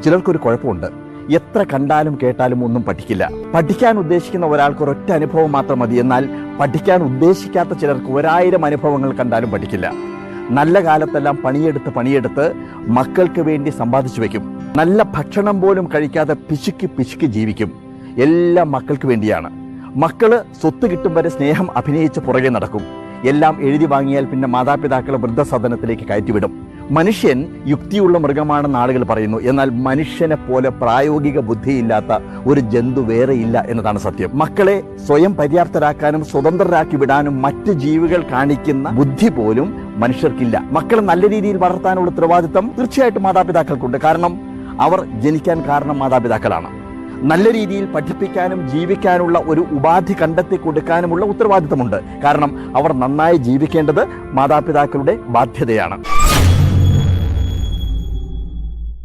ചിലർക്കൊരു കുഴപ്പമുണ്ട്. എത്ര കണ്ടാലും കേട്ടാലും ഒന്നും പഠിക്കില്ല. പഠിക്കാൻ ഉദ്ദേശിക്കുന്ന ഒരാൾക്ക് ഒരൊറ്റ അനുഭവം മാത്രം മതി. എന്നാൽ പഠിക്കാൻ ഉദ്ദേശിക്കാത്ത ചിലർക്ക് 1000 അനുഭവങ്ങൾ കണ്ടാലും പഠിക്കില്ല. നല്ല കാലത്തെല്ലാം പണിയെടുത്ത് മക്കൾക്ക് വേണ്ടി സമ്പാദിച്ചു വയ്ക്കും. നല്ല ഭക്ഷണം പോലും കഴിക്കാതെ പിശുക്കി ജീവിക്കും. എല്ലാം മക്കൾക്ക് വേണ്ടിയാണ്. മക്കള് സ്വത്ത് കിട്ടും വരെ സ്നേഹം അഭിനയിച്ച് പുറകെ നടക്കും. എല്ലാം എഴുതി വാങ്ങിയാൽ പിന്നെ മാതാപിതാക്കളെ വൃദ്ധസദനത്തിലേക്ക് കയറ്റിവിടും. മനുഷ്യൻ യുക്തിയുള്ള മൃഗമാണെന്ന് ആളുകൾ പറയുന്നു. എന്നാൽ മനുഷ്യനെ പോലെ പ്രായോഗിക ബുദ്ധിയില്ലാത്ത ഒരു ജന്തു വേറെയില്ല എന്നതാണ് സത്യം. മക്കളെ സ്വയം പര്യാപ്തരാക്കാനും സ്വതന്ത്രരാക്കി വിടാനും മറ്റ് ജീവികൾ കാണിക്കുന്ന ബുദ്ധി പോലും മനുഷ്യർക്കില്ല. മക്കളെ നല്ല രീതിയിൽ വളർത്താനുള്ള ഉത്തരവാദിത്തം തീർച്ചയായിട്ടും മാതാപിതാക്കൾക്കുണ്ട്. കാരണം അവർ ജനിക്കാൻ കാരണം മാതാപിതാക്കളാണ്. നല്ല രീതിയിൽ പഠിപ്പിക്കാനും ജീവിക്കാനുള്ള ഒരു ഉപാധി കണ്ടെത്തി കൊടുക്കാനുമുള്ള ഉത്തരവാദിത്തമുണ്ട്. കാരണം അവർ നന്നായി ജീവിക്കേണ്ടത് മാതാപിതാക്കളുടെ ബാധ്യതയാണ്.